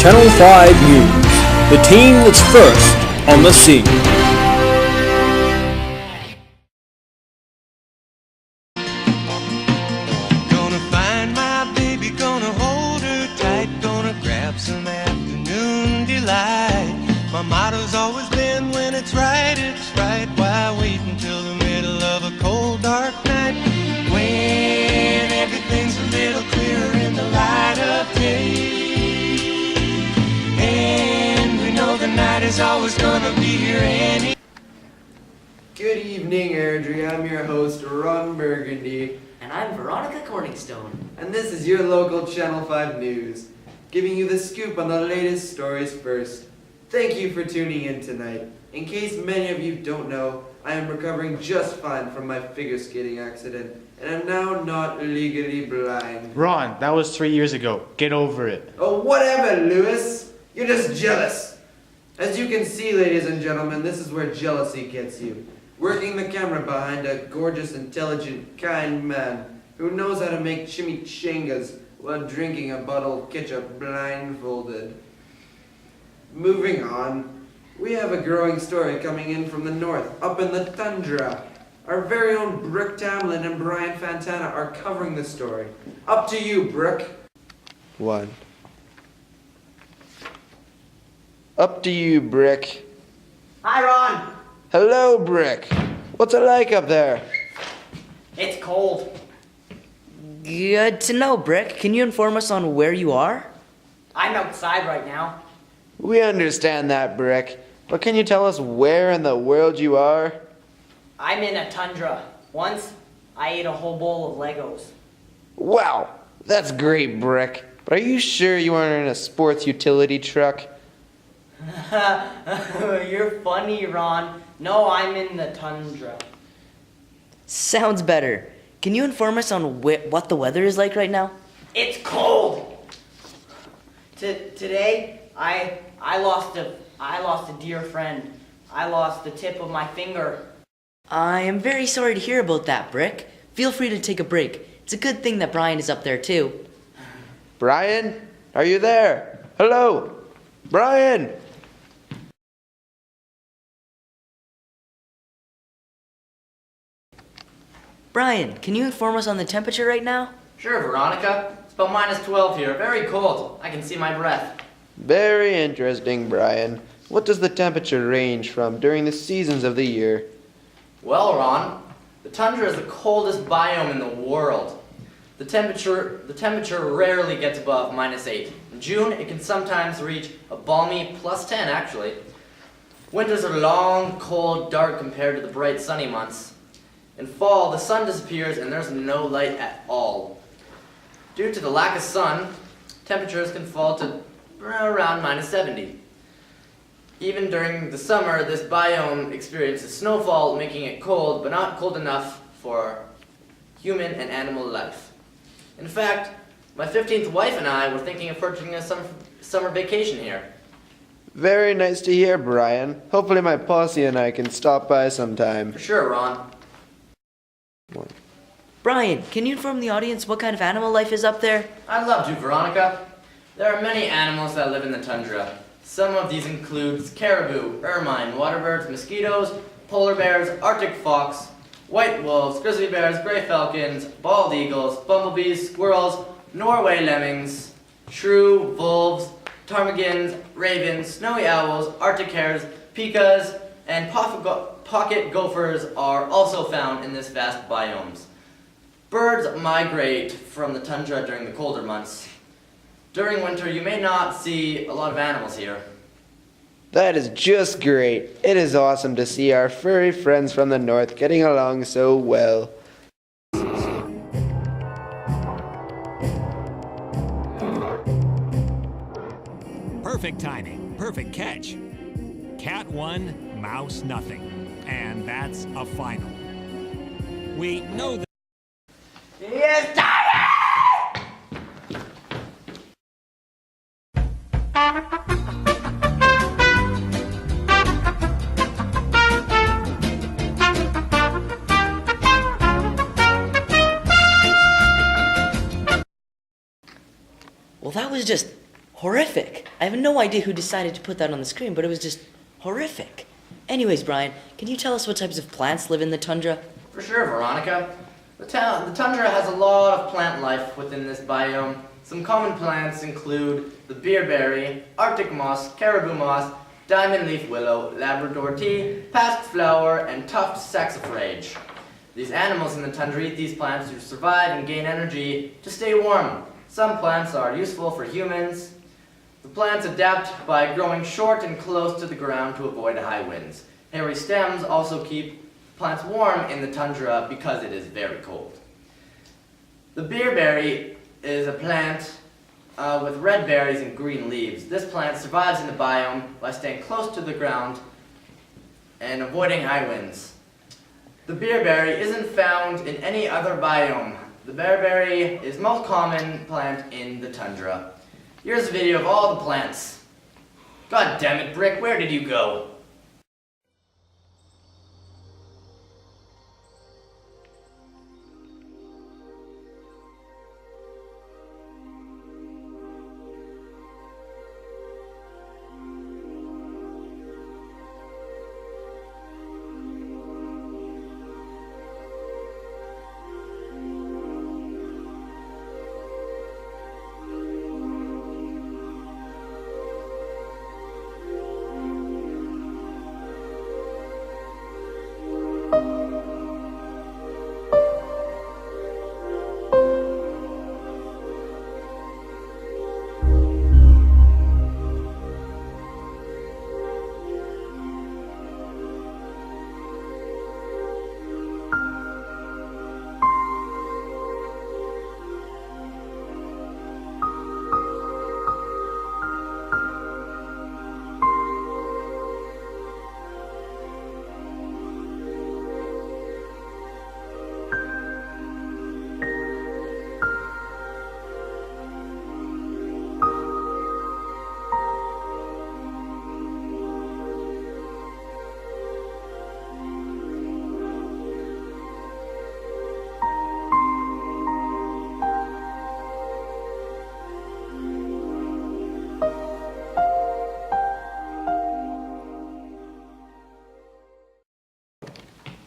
Channel 5 News, the team that's first on the scene. Gonna find my baby, gonna hold her tight, gonna grab some afternoon delight. My motto's always been when it's right, why wait until the middle of a cold dark night, when everything's a little clearer in the light of day. And we know the night is always gonna be here any. Good evening, Airdrie. I'm your host, Ron Burgundy. And I'm Veronica Corningstone. And this is your local Channel 5 News, giving you the scoop on the latest stories first. Thank you for tuning in tonight. In case many of you don't know, I am recovering just fine from my figure skating accident, and I'm now not legally blind. Ron, that was 3 years ago. Get over it. Oh, whatever, Lewis. You're just jealous. As you can see, ladies and gentlemen, this is where jealousy gets you. Working the camera behind a gorgeous, intelligent, kind man who knows how to make chimichangas while drinking a bottle of ketchup blindfolded. Moving on, we have a growing story coming in from the north, up in the tundra. Our very own Brooke Tamlin and Brian Fantana are covering the story. Up to you, Brooke. One. Up to you, Brick. Hi, Ron. Hello, Brick. What's it like up there? It's cold. Good to know, Brick. Can you inform us on where you are? I'm outside right now. We understand that, Brick. But can you tell us where in the world you are? I'm in a tundra. Once, I ate a whole bowl of Legos. Wow, that's great, Brick. But are you sure you aren't in a sports utility truck? You're funny, Ron. No, I'm in the tundra. Sounds better. Can you inform us on what the weather is like right now? It's cold. Today, I lost a dear friend. I lost the tip of my finger. I am very sorry to hear about that, Brick. Feel free to take a break. It's a good thing that Brian is up there too. Brian, are you there? Hello, Brian. Brian, can you inform us on the temperature right now? Sure, Veronica. It's about -12 here. Very cold. I can see my breath. Very interesting, Brian. What does the temperature range from during the seasons of the year? Well, Ron, the tundra is the coldest biome in the world. The temperature rarely gets above -8. In June, it can sometimes reach a balmy +10, actually. Winters are long, cold, dark compared to the bright, sunny months. In fall, the sun disappears and there's no light at all. Due to the lack of sun, temperatures can fall to around -70. Even during the summer, this biome experiences snowfall, making it cold, but not cold enough for human and animal life. In fact, my 15th wife and I were thinking of purchasing a summer vacation here. Very nice to hear, Brian. Hopefully my posse and I can stop by sometime. For sure, Ron. Brian, can you inform the audience what kind of animal life is up there? I'd love to, Veronica. There are many animals that live in the tundra. Some of these include caribou, ermine, waterbirds, mosquitoes, polar bears, arctic fox, white wolves, grizzly bears, gray falcons, bald eagles, bumblebees, squirrels, Norway lemmings, shrew, wolves, ptarmigans, ravens, snowy owls, arctic hares, pikas, and pocket gophers are also found in this vast biomes. Birds migrate from the tundra during the colder months. During winter, you may not see a lot of animals here. That is just great. It is awesome to see our furry friends from the north getting along so well. Perfect timing, perfect catch. Cat 1, mouse nothing. And that's a final. We know that. Yes, Well, that was just horrific. I have no idea who decided to put that on the screen, but it was just horrific. Anyways, Brian, can you tell us what types of plants live in the tundra? For sure, Veronica. The tundra has a lot of plant life within this biome. Some common plants include the beerberry, Arctic moss, caribou moss, diamond leaf willow, Labrador tea, pasque flower, and tuft saxifrage. These animals in the tundra eat these plants to survive and gain energy to stay warm. Some plants are useful for humans. The plants adapt by growing short and close to the ground to avoid high winds. Hairy stems also keep plants warm in the tundra because it is very cold. The beerberry is a plant with red berries and green leaves. This plant survives in the biome by staying close to the ground and avoiding high winds. The beerberry isn't found in any other biome. The beerberry is the most common plant in the tundra. Here's a video of all the plants. God damn it, Brick, where did you go?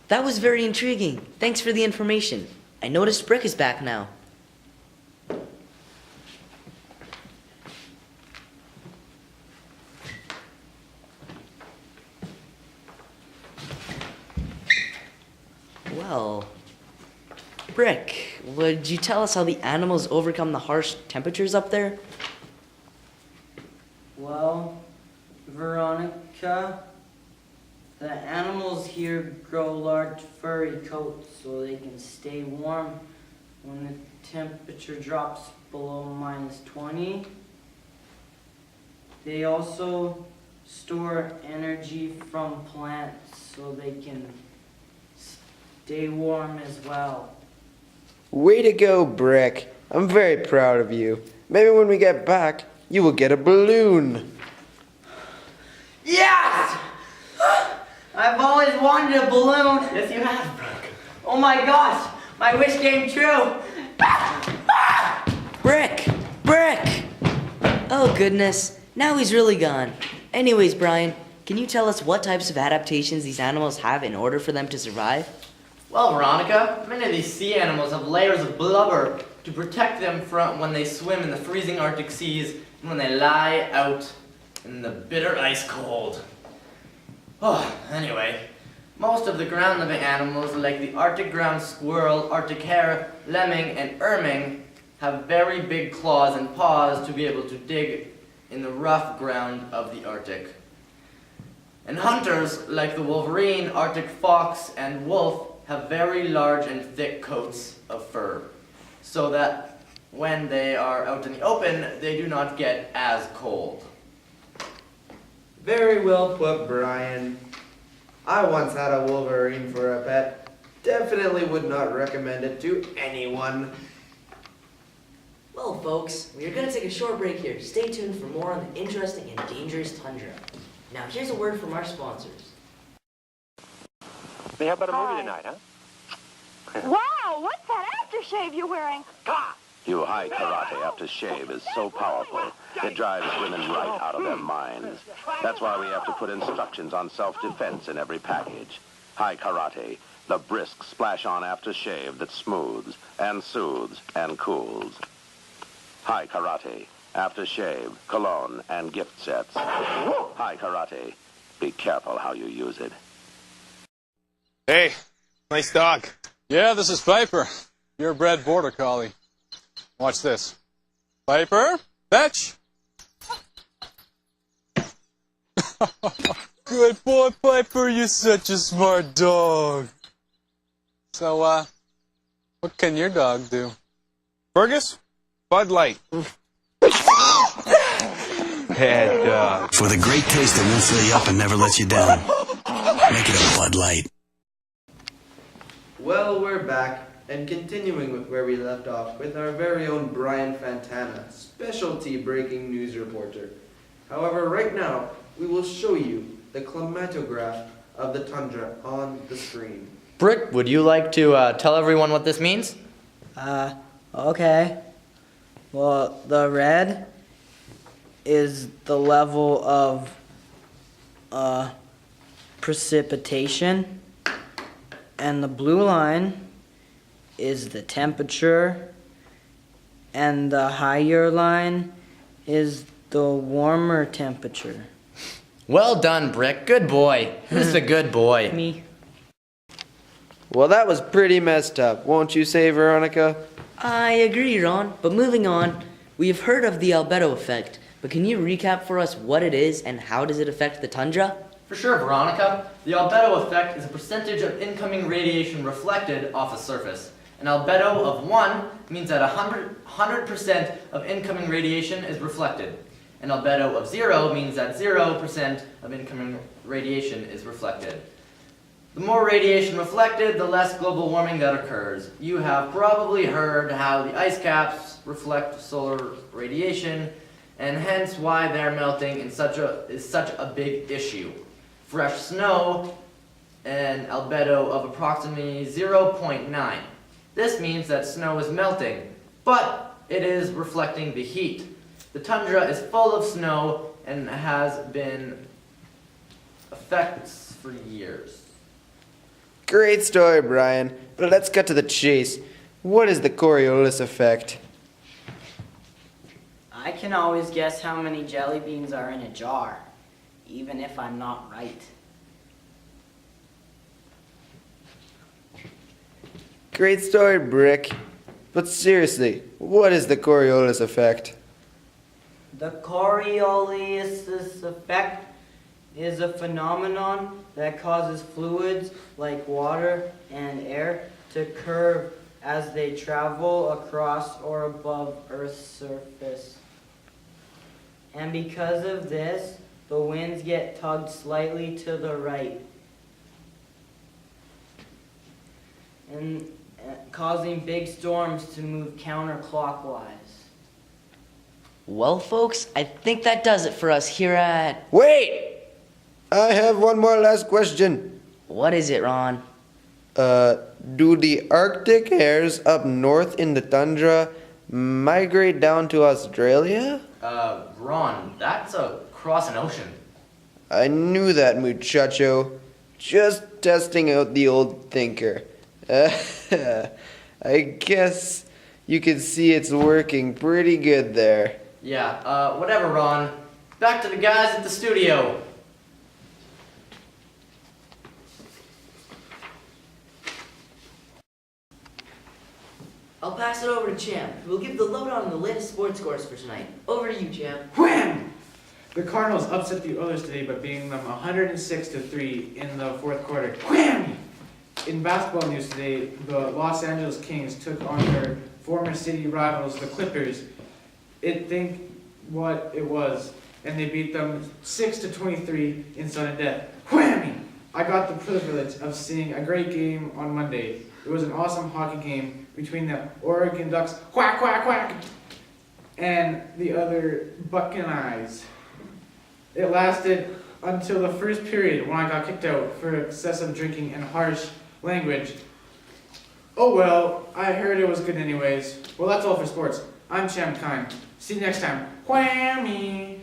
That was very intriguing. Thanks for the information. I noticed Brick is back now. Well, Brick, would you tell us how the animals overcome the harsh temperatures up there? Well, Veronica, the animals here grow large furry coats so they can stay warm when the temperature drops below -20. They also store energy from plants so they can stay warm as well. Way to go, Brick. I'm very proud of you. Maybe when we get back, you will get a balloon. Yes! I've always wanted a balloon. Yes, you have, Brick. Oh my gosh, my wish came true. Brick! Brick! Oh goodness, now he's really gone. Anyways, Brian, can you tell us what types of adaptations these animals have in order for them to survive? Well, Veronica, many of these sea animals have layers of blubber to protect them from when they swim in the freezing Arctic seas and when they lie out in the bitter ice cold. Oh, anyway, most of the ground-living animals, like the Arctic ground squirrel, Arctic hare, lemming, and ermine, have very big claws and paws to be able to dig in the rough ground of the Arctic. And hunters, like the wolverine, Arctic fox, and wolf, have very large and thick coats of fur, so that when they are out in the open, they do not get as cold. Very well put, Brian. I once had a wolverine for a pet. Definitely would not recommend it to anyone. Well, folks, we are going to take a short break here. Stay tuned for more on the interesting and dangerous tundra. Now, here's a word from our sponsors. Hey, how about a movie tonight, huh? Wow, what's that aftershave you're wearing? God, You high karate aftershave is so powerful, it drives women right out of their minds. That's why we have to put instructions on self-defense in every package. High karate, the brisk splash-on aftershave that smooths and soothes and cools. High karate, aftershave, cologne, and gift sets. High karate, be careful how you use it. Hey, nice dog. Yeah, this is Piper, purebred border collie. Watch this. Piper, fetch. Good boy, Piper. You're such a smart dog. So, what can your dog do? Fergus, Bud Light. Bad dog. For the great taste that won't fill you up and never lets you down. Make it a Bud Light. Well, we're back, and continuing with where we left off with our very own Brian Fantana, specialty breaking news reporter. However, right now, we will show you the climatograph of the tundra on the screen. Brick, would you like to tell everyone what this means? Okay. Well, the red is the level of precipitation, and the blue line is the temperature, and the higher line is the warmer temperature. Well done, Brick. Good boy. Who's the good boy? Me. Well, that was pretty messed up, won't you say, Veronica? I agree, Ron. But moving on, we've heard of the albedo effect, but can you recap for us what it is and how does it affect the tundra? For sure, Veronica. The albedo effect is a percentage of incoming radiation reflected off a surface. An albedo of 1 means that 100% of incoming radiation is reflected. An albedo of 0 means that 0% of incoming radiation is reflected. The more radiation reflected, the less global warming that occurs. You have probably heard how the ice caps reflect solar radiation, and hence why their melting is such a big issue. Fresh snow, an albedo of approximately 0.9. This means that snow is melting, but it is reflecting the heat. The tundra is full of snow and has been effects for years. Great story, Brian, but let's cut to the chase. What is the Coriolis effect? I can always guess how many jelly beans are in a jar, even if I'm not right. Great story, Brick. But seriously, what is the Coriolis effect? The Coriolis effect is a phenomenon that causes fluids like water and air to curve as they travel across or above Earth's surface. And because of this, the winds get tugged slightly to the right, and causing big storms to move counterclockwise. Well, folks, I think that does it for us here at... Wait! I have one more last question. What is it, Ron? Do the Arctic hares up north in the tundra migrate down to Australia? Ron, that's across an ocean. I knew that, muchacho. Just testing out the old thinker. I guess you can see it's working pretty good there. Yeah, whatever, Ron. Back to the guys at the studio. I'll pass it over to Champ, who will give the lowdown on the latest sports scores for tonight. Over to you, Champ. Wham! The Cardinals upset the Oilers today by beating them 106-3 in the fourth quarter. Wham! In basketball news today, the Los Angeles Kings took on their former city rivals, the Clippers. Think what it was, and they beat them 6-23 in sudden death. Whammy! I got the privilege of seeing a great game on Monday. It was an awesome hockey game between the Oregon Ducks, quack, quack, quack, and the other Buckeyes. It lasted until the first period when I got kicked out for excessive drinking and harsh language. Oh well, I heard it was good anyways. Well, that's all for sports. I'm Cham Kine. See you next time. Whammy!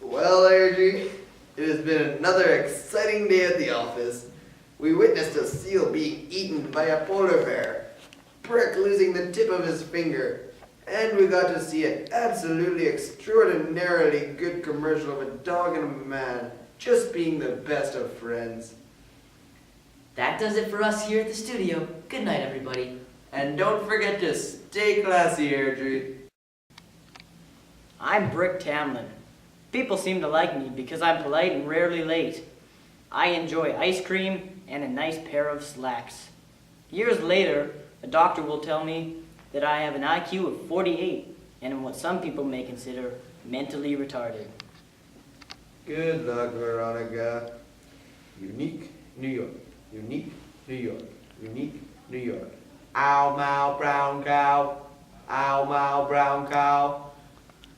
Well, Airdrie, it has been another exciting day at the office. We witnessed a seal being eaten by a polar bear, Brick losing the tip of his finger, and we got to see an absolutely extraordinarily good commercial of a dog and a man just being the best of friends. That does it for us here at the studio. Good night, everybody. And don't forget to stay classy, Airdrie. I'm Brick Tamlin. People seem to like me because I'm polite and rarely late. I enjoy ice cream and a nice pair of slacks. Years later, a doctor will tell me that I have an IQ of 48 and am what some people may consider mentally retarded. Good luck, Veronica. Unique New York. Unique New York. Unique New York. Ow, mow, brown cow. Ow, mow, brown cow.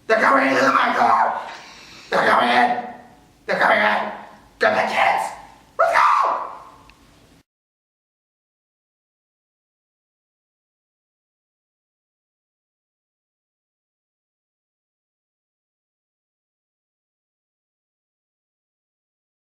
They're coming into the micro! They're coming in! They're coming in! Get the kids!